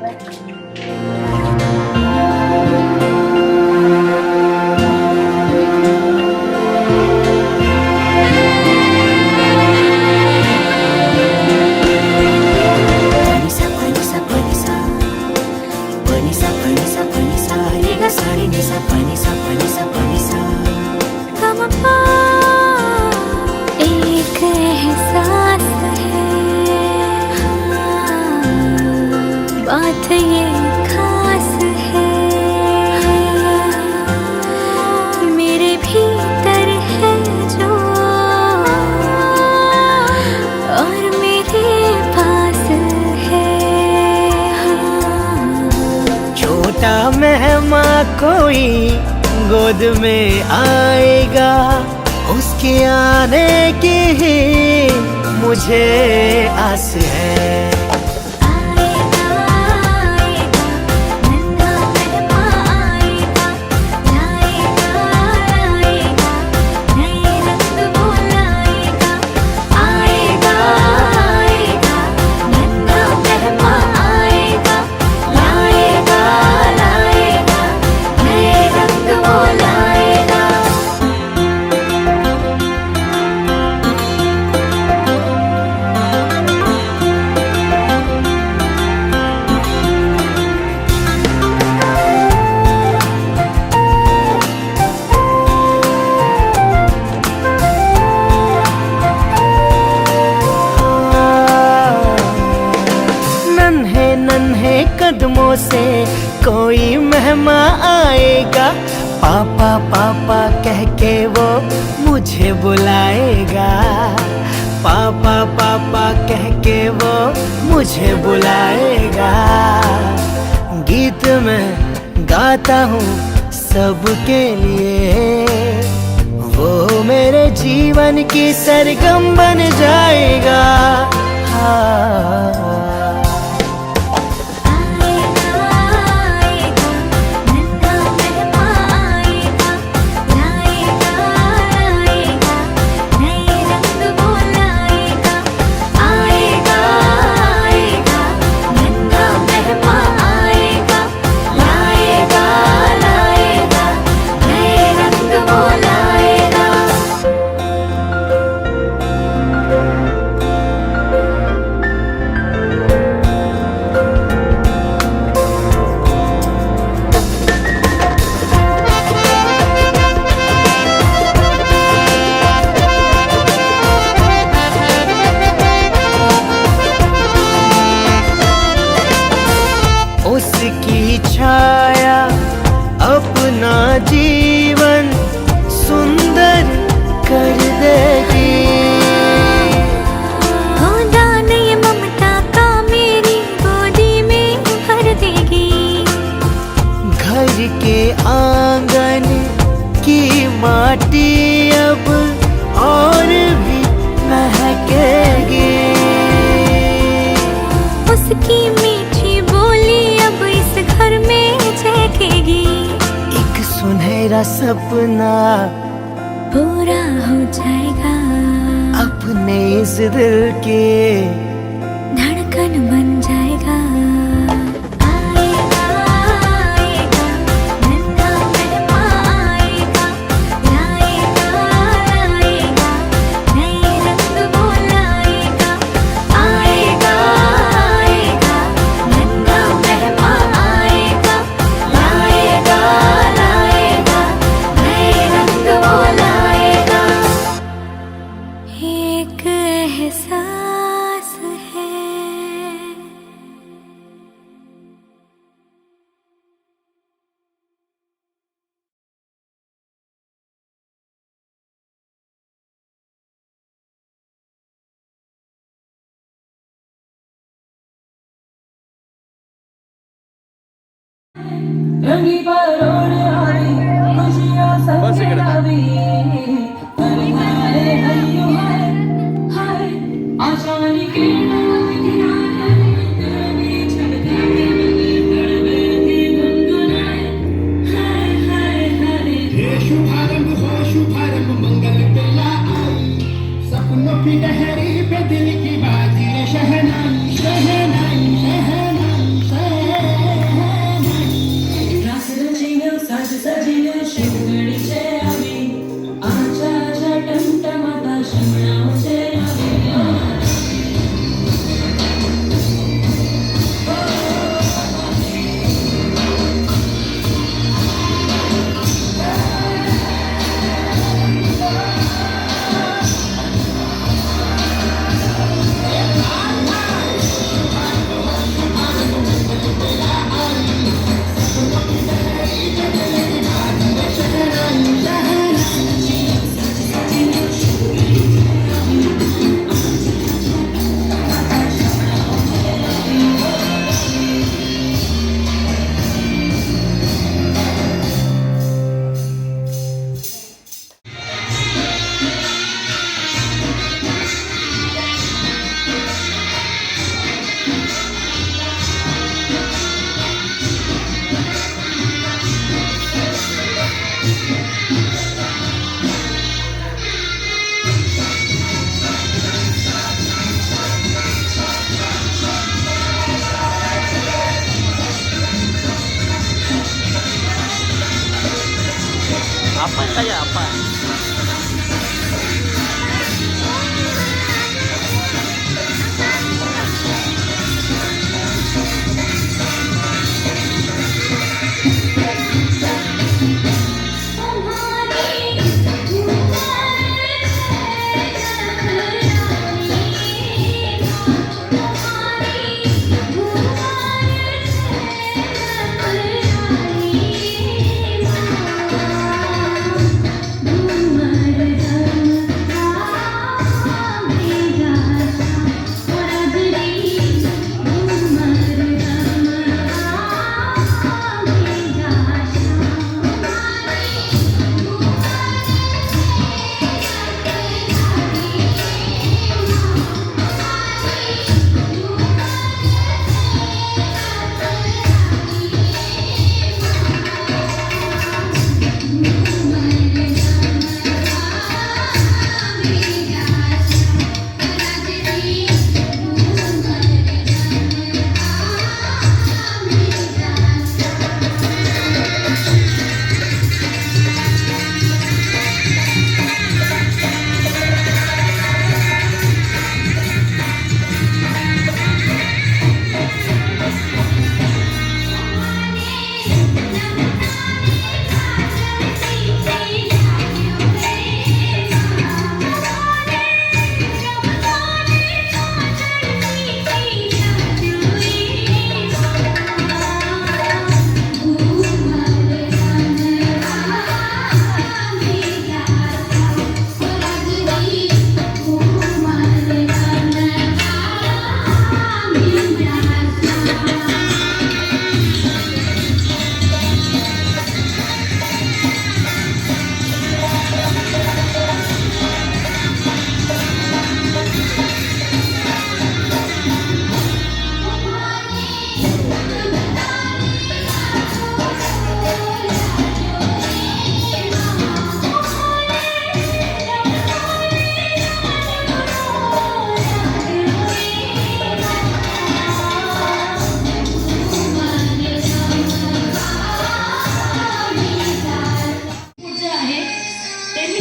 एक एहसास है, बात ये खास है, मेरे भीतर है जो और मेरे पास है। छोटा मेहमान कोई गोद में आएगा, उसके आने की ही मुझे आस है। नन्हे कदमों से कोई मेहमान आएगा, पापा पापा कह के वो मुझे बुलाएगा, पापा पापा कह के वो मुझे बुलाएगा। गीत मैं गाता हूँ सबके लिए, वो मेरे जीवन की सरगम बन जाएगा। हाँ। उसकी छाया अपना जीवन सुंदर कर देगी, हो दान ये ममता का मेरी गोदी में भर देगी। घर के आंगन की माटी अब और भी महकेगी, उसकी मीठी बोली अब इस घर में झलकेगी। एक सुनहरा सपना पूरा हो जाएगा, अपने इस दिल के धड़कन बन जाएगा। एक एहसास है। रंगी परोड़ आई खुशियाँ संग आवी, हमारे हरियो हाय आशानी किरणा रंगी छलके गरबे की गुनगुनाए, हाय हाय हाय। ये शुभारंभ हो शुभारंभ मंगल बेला आई, सपनों की लहरी पे दिल की बाजी रे शहनाई शहनाई शहनाई शहनाई।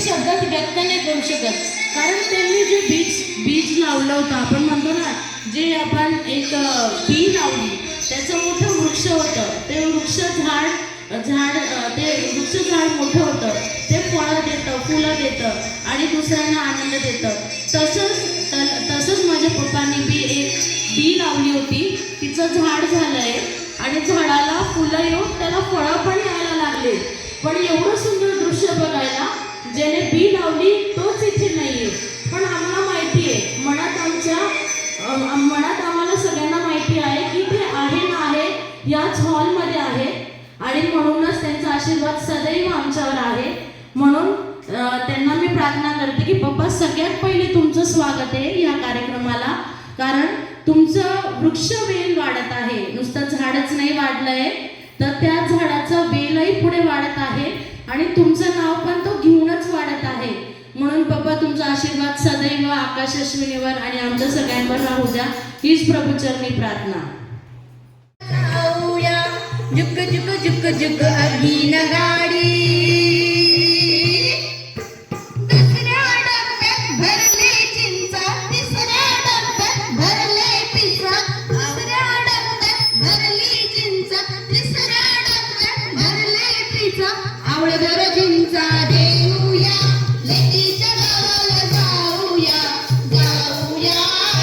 शब्दात व्यक्त नाही करू शकत, कारण त्यांनी जे बीज लावलं होतं, आपण म्हणतो ना, जे आपण एक बी लावली त्याचं मोठं वृक्ष होतं, ते वृक्ष झाड मोठं होतं, ते फळं देतं, फुलं देतं आणि दुसऱ्यांना आनंद देतं. तसंच माझ्या पप्पांनी एक बी लावली होती, तिचं झाड झालंय आणि झाडाला फुलं येऊन त्याला फळं पण यायला लागले. पण एवढं सुंदर दृश्य बघायला, ज्याने बी लावली तोच इथे नाहीये, पण आम्हाला माहिती आहे, मनात आम्हाला सगळ्यांना माहिती आहे की ते आहे ना आहे याच हॉलमध्ये आहे आणि म्हणूनच त्यांचा आशीर्वाद सदैव आमच्यावर आहे. म्हणून त्यांना मी प्रार्थना करते की पप्पा, सगळ्यात पहिले तुमचं स्वागत आहे या कार्यक्रमाला, कारण तुमचं वृक्ष वेल वाढत आहे, नुसतं झाडच नाही वाढलंय, तर त्या झाडाचं वेलही पुढे वाढत आहे आणि तुमचं नाव पण तो घेऊनच वाढत आहे. म्हणून पप्पा, तुमचा आशीर्वाद सदैव आकाश अश्विनीवर आणि आमच्या सगळ्यांवर राहू द्या, हीच प्रभूचरणी प्रार्थना. जुक जुक जुक जुक अगीन गाडी, दुसऱ्या डब्यात भरले चिंचा, तिसऱ्या डब्यात भरले पिझ्झा, दुसऱ्या डब्यात भरली चिंचा, तिसऱ्या डब्यात भरले पिझ्झा, आवळभर चिंचा देऊया, लेकीच्या गावाला जाऊया, जाऊया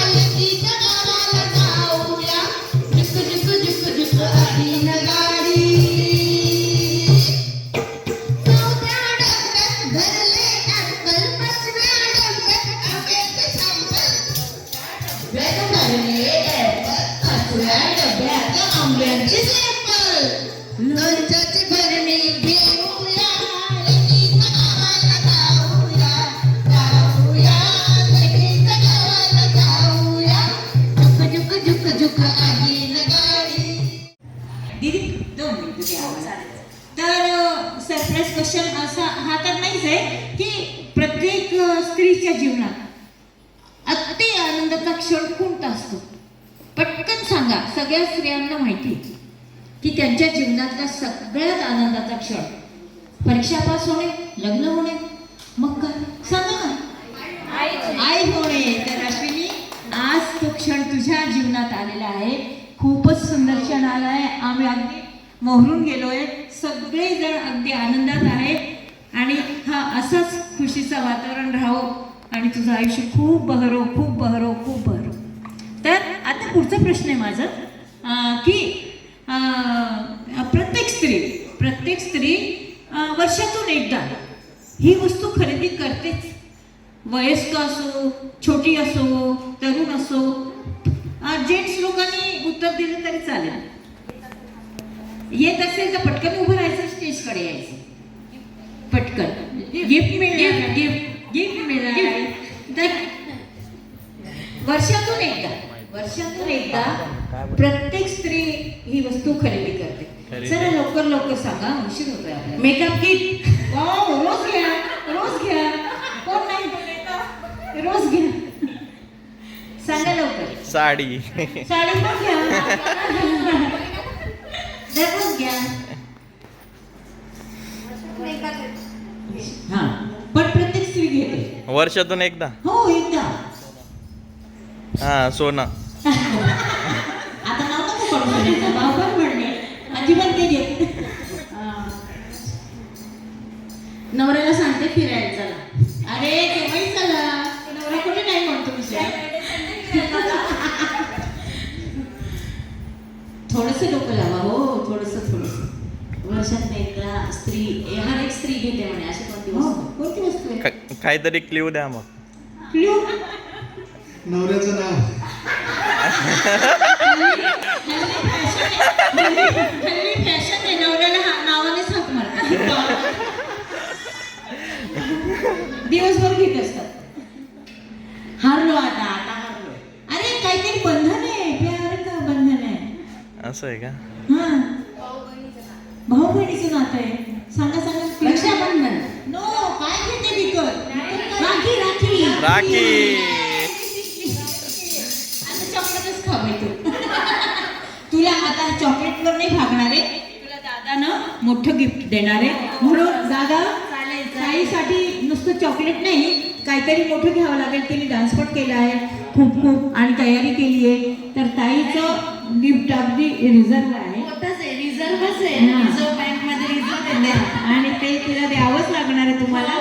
लेकीच्या गावाला जाऊया, जुक जुक जुक जुक अगीन गाडी. चौथ्या डब्यात भरले ऍपल, पाचव्या डब्यात आंब्याचे सॅम्पल, डब्यात भरले ऍपल, पाचव्या डब्यात आंब्याचे सॅम्पल, लोणच्याचे भरणे घेऊया, लेकीच्या गावाला जाऊया, जाऊया लेकीच्या गावाला जाऊया, जुक जुक जुक जुक अगीन गाडी. दीदी 2 मिनिटं द्या मला. तर सरप्राईज क्वेश्चन असा हा तर नाहीच आहे की प्रत्येक स्त्रीच्या जीवनात अति आनंदाचा क्षण कोणता असतो? पटकन सांगा. सगळ्या स्त्रियांना माहिती की त्यांच्या जीवनातला सगळ्यात आनंदाचा क्षण परीक्षा पास होणे, लग्न होणे, मग काय सांगा ना, आई होणे. तर अश्विनी, आज तो क्षण तुझ्या जीवनात आलेला आहे. खूपच सुंदर क्षण आला आहे. आम्ही अगदी मोहरून गेलोय. सगळेजण अगदी आनंदात आहे आणि हा असाच खुशीचं वातावरण राहो आणि तुझं आयुष्य खूप बहरो, खूप बहरो, खूप बहरो. तर आता पुढचा प्रश्न आहे माझा की प्रत्येक स्त्री वर्षातून एकदा ही वस्तू खरेदी करतेच. वयस्क असो, छोटी असो, तरुण असो. जेंट्स लोकांनी उत्तर दिलं तरी चालेल. येत असेल तर पटकन उभं राहायचं, स्टेजकडे यायचं. पटकन गिफ्ट मिळणार, गिफ्ट मिळणार. तर वर्षातून एकदा प्रत्येक स्त्री ही वस्तू खरेदी करते. चला लवकर लवकर सांगा, उशीर होतोय आपल्याला. Makeup kit. रोज घ्या. कोण नाही, रोज घ्या. सांगा लवकर. साडी पण घ्या. दररोज घ्या. हा, पण प्रत्येक स्त्री घेते वर्षातून एकदा. हो, एकदा. हा, सोनं. आता नाव नको करू म्हणायचं, भाव पण म्हणणे अजिबात ते घेत. नवऱ्याला सांगते फिरायला चला. अरे केव्हाही चला, नवरा कुठे नाही म्हणतो विषय. थोडंसं डोकं लावा. हो, थोडंसं. वर्षात एकदा स्त्री, हर एक स्त्री घेते म्हणे. अशी कोणती वस्तू? कोणती वस्तू आहे? काहीतरी क्ल्यू द्या मग. क्ल्यू. नवऱ्याचं नाव. हल्ली फॅशन आहे, नवऱ्याला नावानेच हाक मारतात. दिवसभर घेत असतात. हारलो आता हारलो. अरे काहीतरी बंधन आहे, प्यार का बंधन आहे. असं आहे का? हा, भाऊ बहिणीचं नातं आहे. सांगा. रक्षाबंधन. नो, काय घेते विकत? राखी. राखी. आता चॉकलेटच खावे तू. तुला आता चॉकलेटवर नाही भागणार आहे. तुला दादानं मोठं गिफ्ट देणार आहे. म्हणून दादा, ताईसाठी नुसतं चॉकलेट नाही, काहीतरी मोठं घ्यावं लागेल. तिने डान्स पण केला आहे खूप आणि तयारी केली आहे. तर ताईचं गिफ्ट अगदी रिझर्व आहे. रिझर्वच आहे. हा. रिझर्व बँक मध्ये रिझर्व येते आणि ते तिला द्यावंच लागणार आहे तुम्हाला.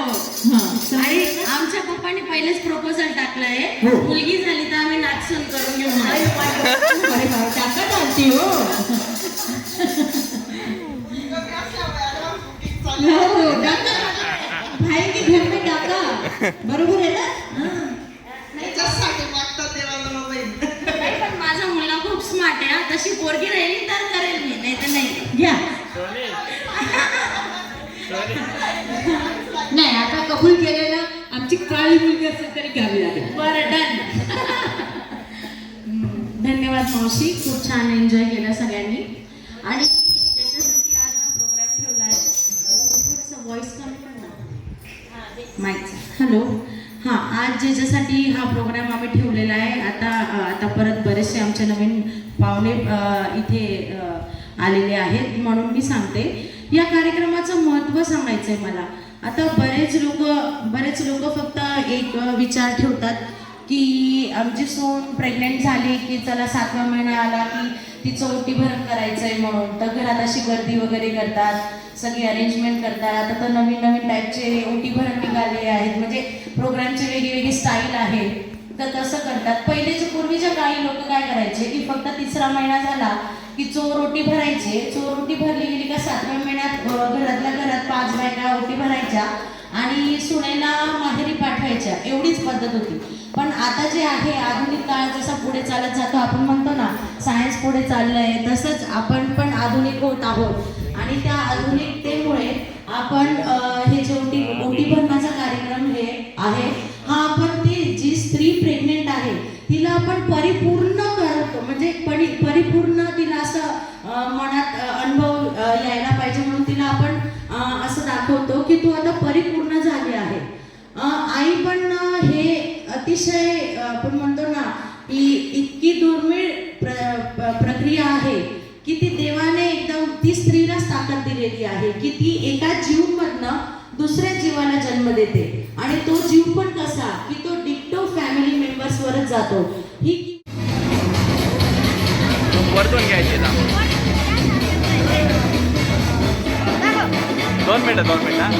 आणि आमच्या पप्पांनी पहिलेच प्रपोजल टाकलंय. हो. मुलगी झाली तर आम्ही नाचून करून घेऊ म्हणे. अरे बाबा, टाकत आलती हो. भाई की घर में टाका. बरोबर आहे ना? नाही, पण माझा मुलगा खूप स्मार्ट आहे. तशी पोरगी राहिली तर करेल मी, नाही तर नाही. घ्या. नाही, आता कबूल केलेलं. आमची काळी मुलगी असेल तरी घ्यावी लागेल. बरं, डन. धन्यवाद मावशी, खूप छान एन्जॉय केलं सगळ्यांनी. आणि त्याच्यासाठी आज हा प्रोग्राम ठेवला आहे. थोडंसं व्हॉइस कमी कर ना माईकचा. हॅलो. हां, आज ज्याच्यासाठी हा प्रोग्राम आम्ही ठेवलेला आहे. आता परत बरेचसे आमचे नवीन पाहुणे इथे आलेले आहेत, म्हणून मी सांगते. या कार्यक्रमाचं महत्त्व सांगायचं आहे मला. आता बरेच लोक फक्त एक विचार ठेवतात की आमची सून प्रेग्नेंट झाली की चला 7वा महिना आला की तिचं ओटी भरण करायचं आहे म्हणून. तर घरात अशी गर्दी वगैरे करतात, सगळी अरेंजमेंट करतात. आता तर नवीन टाईपचे ओटी भरण निघाले आहेत, म्हणजे प्रोग्रामची वेगळी स्टाईल आहे. तर तसं करतात. पूर्वीच्या काळी लोक काय करायचे की फक्त 3रा महिना झाला की चोर ओटी भरायचे. चोर ओटी भरली गेली का 7व्या महिन्यात घरातल्या घरात 5 बायका ओटी भरायच्या आणि सुनेला माहेरी पाठवायच्या. एवढीच पद्धत होती. पण आता जे आहे, आधुनिक काळ जसा पुढे चालत जातो, आपण म्हणतो ना सायन्स पुढे चाललंय, तसंच आपण पण आधुनिक होत आहोत. आणि त्या आधुनिकतेमुळे आपण हे जे ओटी भरण्याचा कार्यक्रम हे आहे, हा आपण ती जी स्त्री प्रेग्नेंट आहे तिला आपण परिपूर्ण करतो. म्हणजे परिपूर्ण तिला असं मनात अनुभव यायला पाहिजे म्हणून तिला आपण असं दाखवतो की तू आता परिपूर्ण झाली आहे. आई पण हे अतिशय आपण म्हणतो ना की इतकी दुर्मिळ प्रक्रिया आहे की ती देवाने एकदम ती स्त्रीलाच ताकद दिलेली आहे की ती एका जीवमधनं दुसऱ्या जीवाला जन्म देते आणि तो जीव पण कसा की तो डिक्टो फॅमिली मेंबर्सवरच जातो. ही वरतून घ्यायची ना. 2 मिनिटं हा.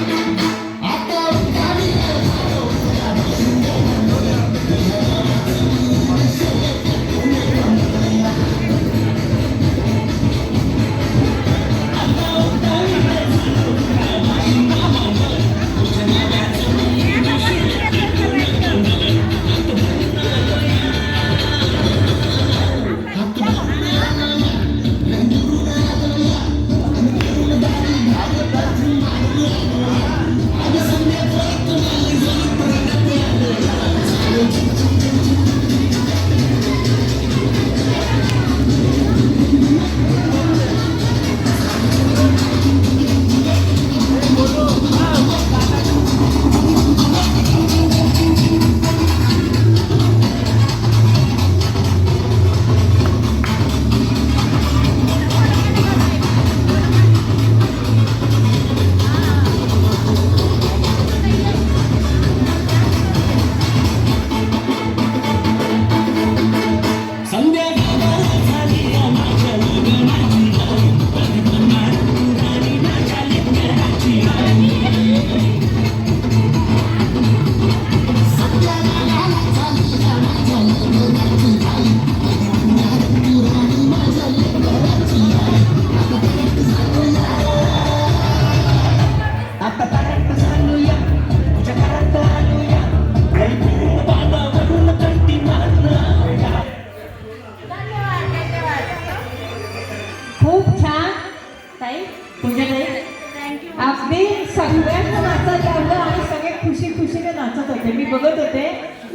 खूप छान ताई तुझ्याकडे अगदी सगळ्यांना नाचायला लावलं आणि सगळे खुशी खुशीने नाचत होते. मी बघत होते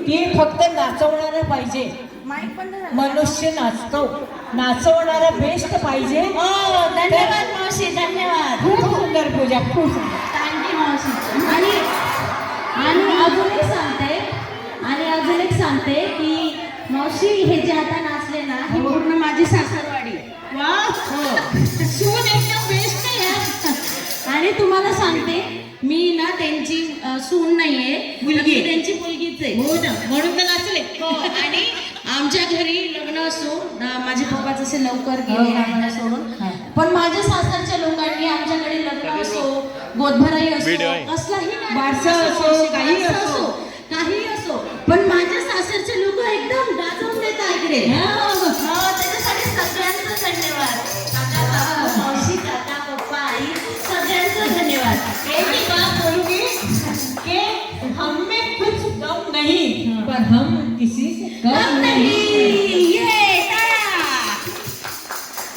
की फक्त नाचवणारा पाहिजे, मनुष्य नाचतो, नाचवणारा बेस्ट पाहिजे. धन्यवाद मावशी, धन्यवाद. खूप सुंदर पूजा, खूप सुंदर. थँक्यू मावशी. आणि अजून एक सांगते की मावशी हे जे आता नाचले ना ही पूर्ण माझी सासरवाडी. वा सून एकदम बेस्ट आहे. आणि तुम्हाला सांगते मी ना त्यांची सून नाहीये, मुलगी. त्यांची मुलगीच आहे. हो ना, म्हणून तर नाचले. हो. आणि आमच्या घरी लग्न असो माझे पप्पा जसे लवकर गेले आम्हाला सोडून, पण माझ्या सासरच्या लोकांनी आमच्याकडे लग्न असो, गोदभराई असो, कसलाही बारसं असो, काही असो, काही असो, पण माझ्या सासरचे लोक एकदम गाजवून देतात इकडे. त्याच्यासाठी सगळ्यांचं धन्यवाद. काका काका मावशी काका पप्पा आई सगळ्यांचं धन्यवाद. एक बात बोलूंगी कि हम में कुछ कम नहीं पर हम किसी से कम नहीं. ये टाळ्या.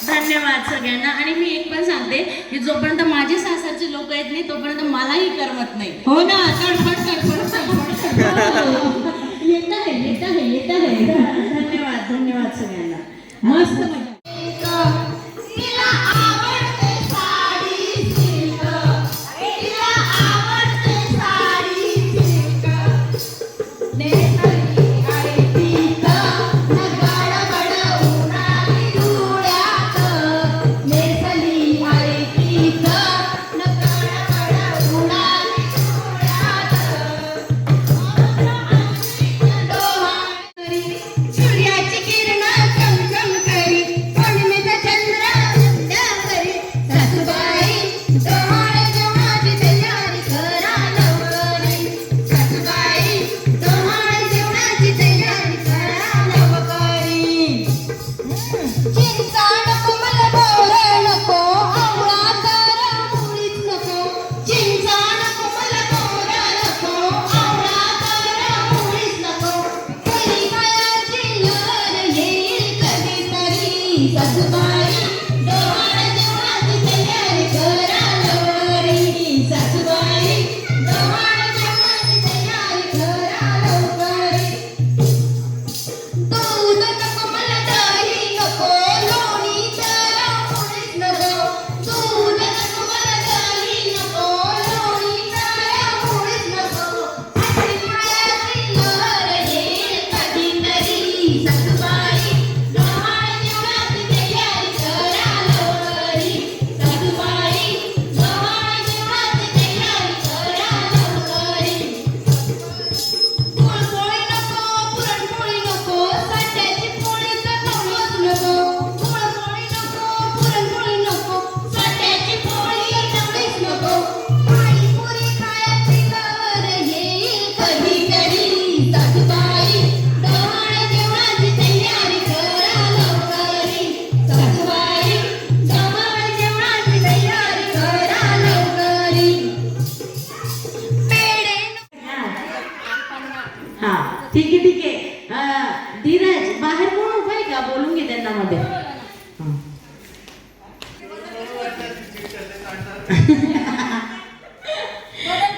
धन्यवाद सगळ्यांना. आणि मी एक पण सांगते की जोपर्यंत माझे सासरचे लोक येत नाही तोपर्यंत मलाही करमत नाही. हो ना, तडफड तडफड तडफड. येत आहे. धन्यवाद धन्यवाद सगळ्यांना. मस्त मजा. सूर्याची किरण चमचम करी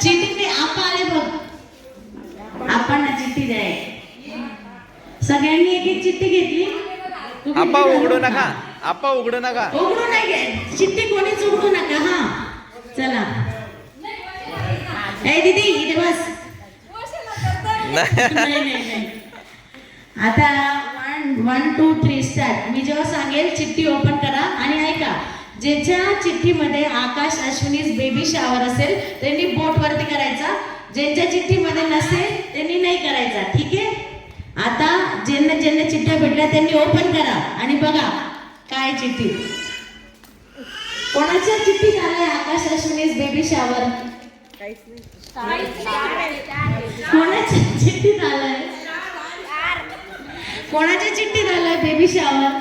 चिठ्ठी आपा आले बघ. आपण चिठ्ठी द्याय. सगळ्यांनी एक एक चिठ्ठी घेतली. आप्पा उघडू नका, आप्पा उघडू नका. उघडू नाही घे चिठ्ठी, कोणीच उघडू नका. हा चला. ए दीदी इथे बस. नाही नाही नाही. आता 1 2 3 स्टार्ट. मी जेव्हा सांगेल चिठ्ठी ओपन करा आणि ऐका. ज्याच्या चिठ्ठीमध्ये आकाश अश्विनीज बेबी शावर असेल त्यांनी बोट वरती करायचा. ज्यांच्या चिठ्ठीमध्ये नसेल त्यांनी नाही करायचा. ठीक आहे. आता ज्यांना ज्यांना चिठ्ठ्या भेटल्या त्यांनी ओपन करा आणि बघा काय चिठ्ठी. कोणाच्या चिठ्ठीत आलंय आकाश अश्विनीज बेबी शावर? कोणाच्या चिठ्ठीत आलंय? कोणाच्या चिठ्ठीत आलंय बेबी शावर?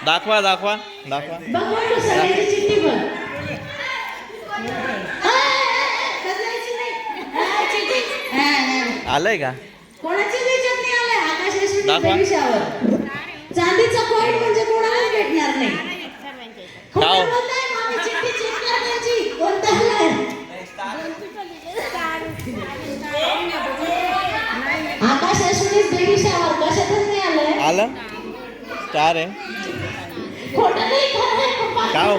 दाखवा दाखवा दाखवा. बघ बघ सगळ्याची चिठ्ठी बघ. बदलायची नाही. चिठ्ठी आलंय का? कोणाच्या त्याच्यात नाही आलंय आकाश अश्विनी दाखवा. Baby shower. चांदीचा कॉईन म्हणजे कोणाला भेटणार नाही. गाव. खोटं बोलताय मामी, चिठ्ठी चेक करायची. कोणता आलाय? आकाश अश्विनी बेबी शावर कशातच नाही आलंय. आलं स्टार आहे. खोटं नाही खरं पप्पा. गाव.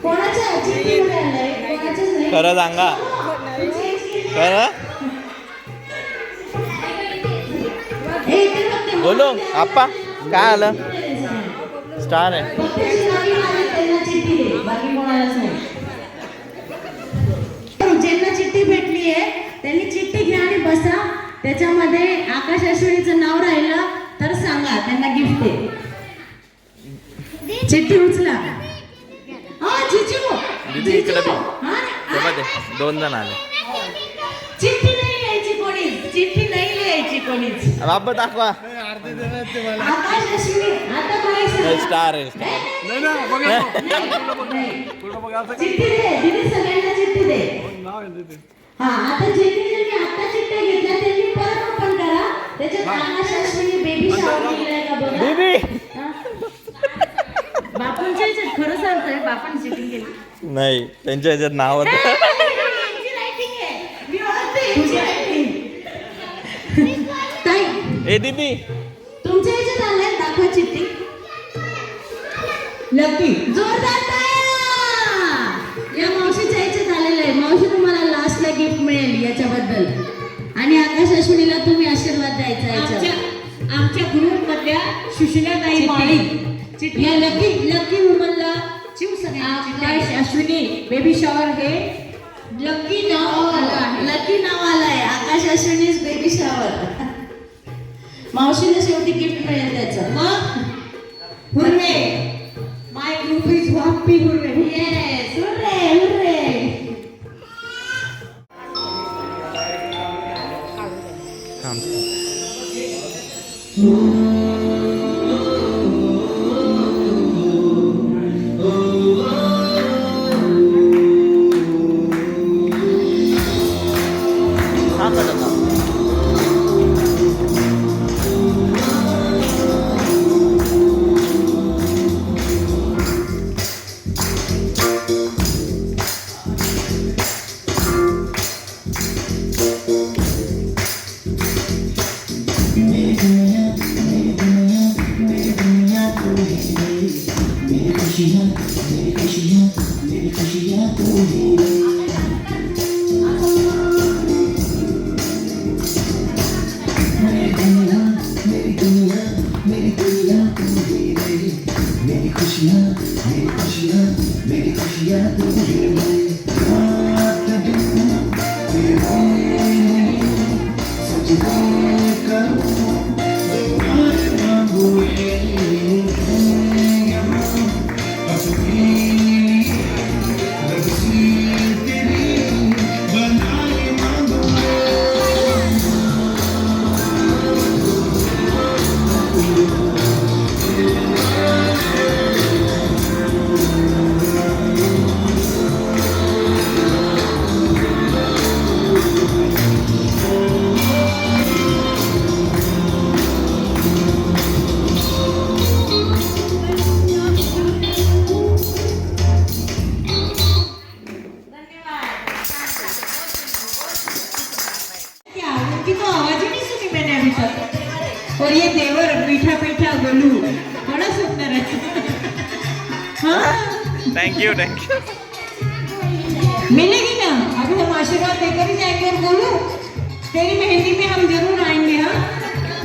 कोणाच्या चिठ्ठीमध्ये आलंय? कोणाच्याच नाही. खरं सांगा, खरं ए, ते बघ ते बोलो. मामी आप्पा काय आलं? स्टार आहे. फक्त जी नवीन आली त्यांना चिठ्ठी दे, बाकी कोणालाच नाही. ज्यांना चिठ्ठी भेटली आहे त्यांनी चिठ्ठी घ्या आणि बसा. त्याच्यामध्ये आकाश अश्विनीचं नाव राहिलं तर सांगा, त्यांना गिफ्ट दे. चिठ्ठी उचला. हा जिजू दीदी इकडे जिजू. बघ. हा, तेव्हा ते 2 जण आले. चिठ्ठी नाही लिहायची कोणीच. चिठ्ठी नाही लिहायची कोणीच. बाबा दाखवा. आकाश अश्विनी आता काय स्टार आहे, स्टार. चिठ्ठी दे दीदी, सगळ्यांना चिठ्ठी दे. हा आता ज्यांनी आता चिठ्ठ्या घेतल्या त्यांनी परत ओपन करा. त्याच्यात आकाश अश्विनी बेबी शावर लिहिलंय का बघा. दीदी बापूंच्या याच्यात खरं सांगतोय, बापून चिठ्ठी केली. नाही, त्यांच्या ह्याच्यात नाव होतं. यांची writing आहे. मी ओळखते यांची writing. ताई ए दीदी तुमच्या याच्यात आलंय, दाखवा चिठ्ठी. लकी जोरदार टाळ्या. या मावशीच्या याच्यात आलेलं आहे. मावशी तुम्हाला लास्टला गिफ्ट मिळेल याच्याबद्दल. आणि आकाश अश्विनीला तुम्ही आशीर्वाद द्यायचा याच्यावर. आमच्या ग्रुप मधल्या सुशीलाताई माळी या लकी वुमनला आकाश अश्विनी बेबी शॉवर हे लकी नाव आलं आहे. लकी नाव आलंय आकाश अश्विनी बेबी शॉवर. मावशीला शेवटी गिफ्ट मिळेल त्याचं. मग hurray, my group is happy. Hurray yes, hurray hurray. Thank you मिलेगी ना? अभी हम आशीर्वाद देकर ही जाएंगे और बोलो तेरी मेहंदी में हम जरूर आएंगे।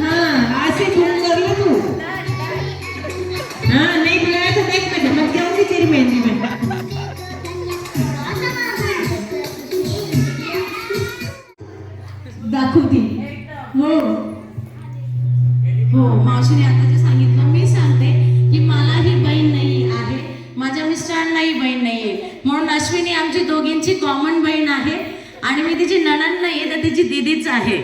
हाँ आज से फोन कर लो तू। हाँ नहीं बुलाया तो देख मैं धमक जाऊंगी तेरी मेहंदी में। दाखवती हो हो मावशीने आता जे सांगितलं मी सांगते की मला ही बहीण नाही आहे, माझ्या मिस्टरांनाही बहीण नाही आहे, म्हणून अश्विनी आमची दोघींची कॉमन बहीण आहे आणि मी तिची नणंद नाही आहे तर तिची दीदीच आहे.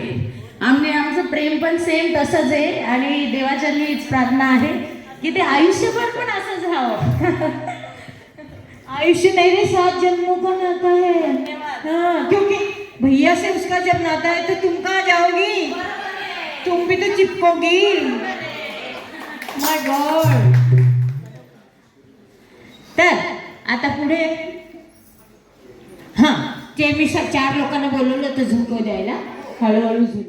आमचं प्रेम पण सेम तसंच आहे आणि देवाचरणी हीच प्रार्थना आहे की ते आयुष्यभर पण असंच राहावं. आयुष्य नहीं रे 7 जन्मों का नाता है। हाँ क्योंकि भैया से उसका जब नाता है तो तुम कहाँ जाओगी? तुम भी तो चिपकोगी। माय गॉड. तर आता पुढे हां ते मी 4 लोकांना बोलवलं होतं झुंको द्यायला. हळूहळू झुंक.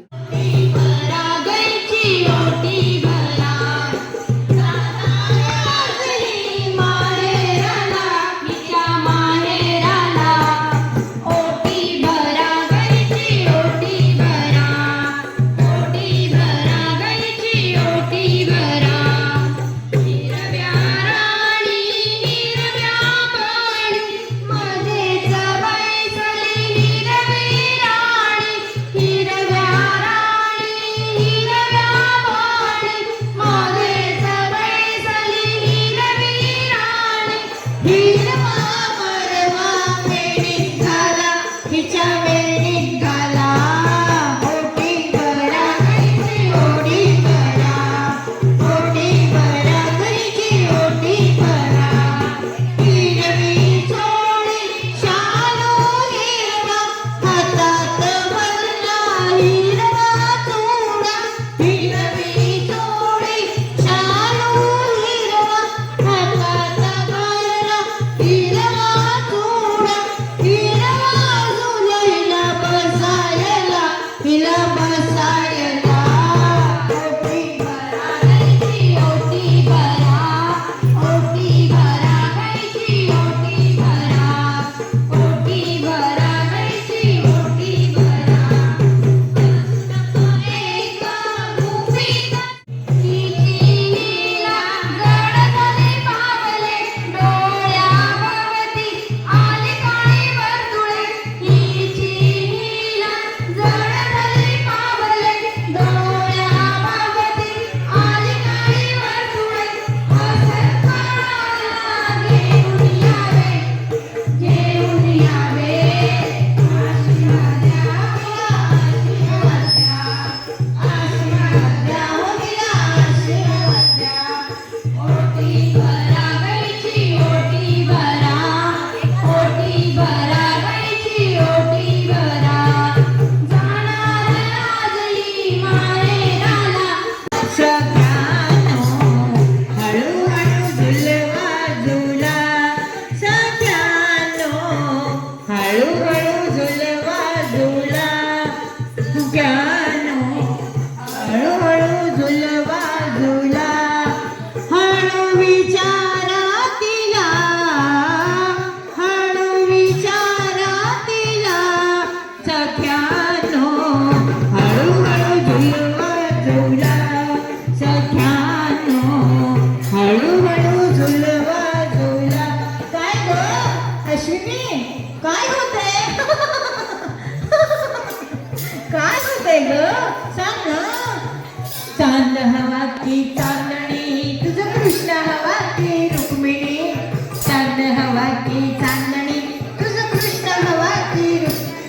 चांद हवा की चांदणी तुझं कृष्ण हवा की रुक्मिणी. चांद हवा की चांदणी तुझं कृष्ण हवा की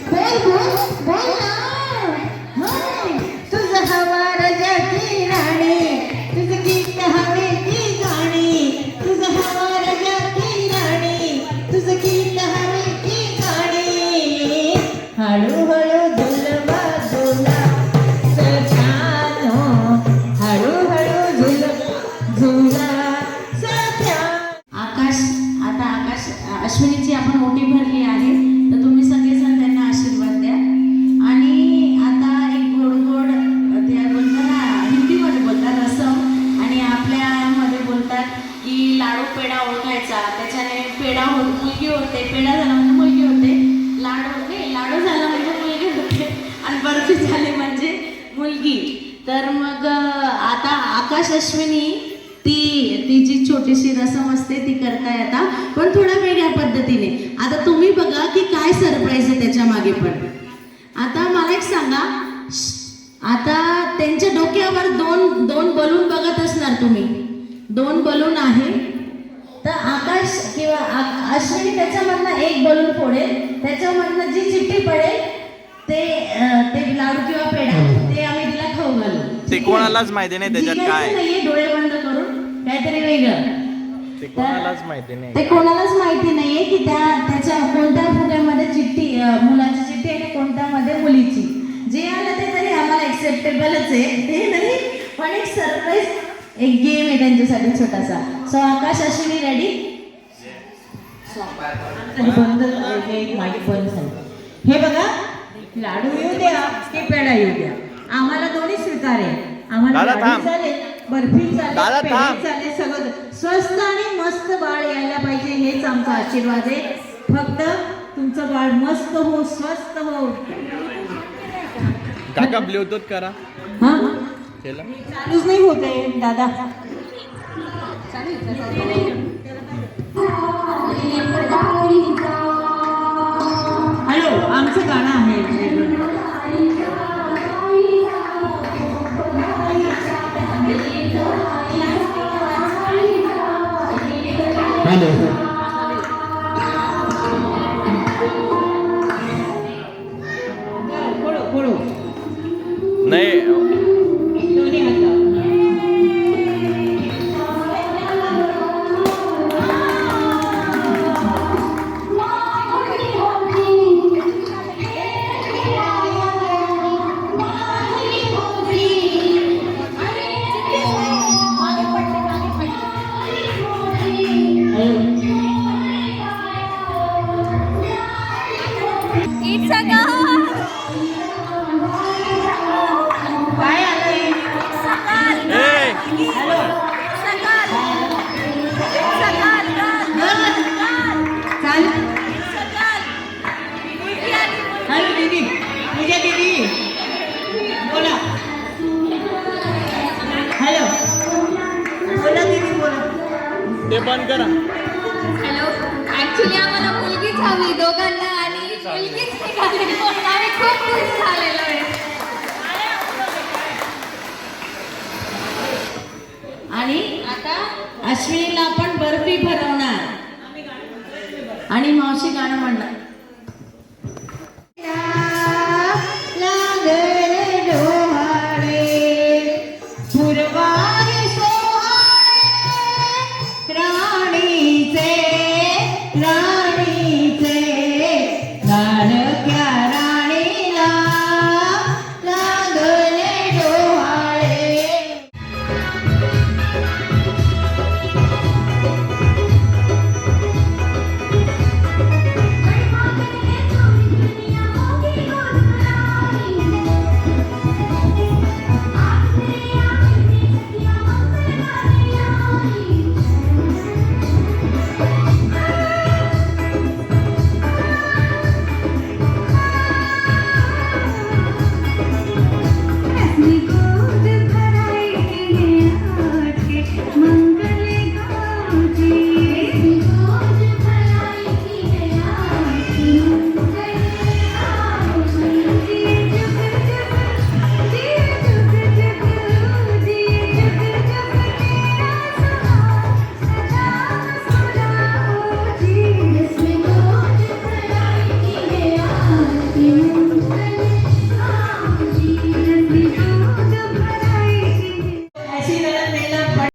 बोल बोल बोल ना. तुझं हवा राजा की राणी तुझं गीत हवे की गाणी तुझं की लाडू पेढा ओळखायचा, त्याच्याने पेढा मुलगी होते, पेढा झाला म्हणजे मुलगी होते, लाडू झाला म्हणजे मुलगी होते आणि बर्फी झाली म्हणजे मुलगी. तर मग आता आकाश अश्विनी तिची छोटीशी रसम असते ती करताय आता, पण थोड्या वेगळ्या पद्धतीने. आता तुम्ही बघा की काय सरप्राईज आहे त्याच्या मागे. पण आता मला एक सांगा, आता त्यांच्या डोक्यावर दोन बलून बघत असणार तुम्ही, 2 बलून आहे. तर आकाश किंवा अश्विनी त्याच्यामधनं एक बलून फोडेल, त्याच्यामधनं जी चिठ्ठी पडेल ते लाडू किंवा पेढा ते आम्ही तिला खाऊ घालू. ते कोणालाच माहिती नाही त्याच्यात काय नाहीये, डोळे बंद करून काहीतरी वेगळं. ते कोणालाच माहिती नाही. ते कोणालाच माहिती नाहीये की त्याच्या कोणत्या फुग्यामध्ये चिठ्ठी मुलाची चिठ्ठी आणि कोणत्यामध्ये मुलीची. जे आलं ते तरी आम्हाला एक्सेप्टेबलच आहे, ते नाही पण एक सरप्राईज, एक गेम आहे त्यांच्यासाठी छोटासा. सो आकाश अश्विनी रेडी? हे बघा, लाडू येऊ द्या की पेढा येऊ द्या, आम्हाला दोन्ही स्वीकार आहे. आम्हाला दादा लाडू थांब. चालेल, बर्फी दादा चालेल, थांब. पेढे चालेल, सगळं स्वस्त आणि मस्त बाळ यायला पाहिजे, हेच आमचा आशीर्वाद आहे. फक्त तुमचं बाळ मस्त हो, स्वस्त हो. काका ब्लूटूथ करा. हा केलं? चालूच नाही होते दादा. हॅलो, आमचं गाणं आहे. नाही दोन्ही हात. It's a girl. काय आलंय? Sakal. ए हॅलो, Sakal. Sakal. चाल. Sakal. हॅलो दीदी, पूजा दीदी बोला. हॅलो, बोला दीदी, बोला. ते बंद करा. हॅलो. ऍक्च्युली आम्हाला मुलगीच हवी दोघांना आणि मुलगीच निघाली. आम्ही खूप खुश झालेलो आहे. आणि आता अश्विनीला आपण बर्फी भरवणार आणि मावशी गाणं म्हणणार.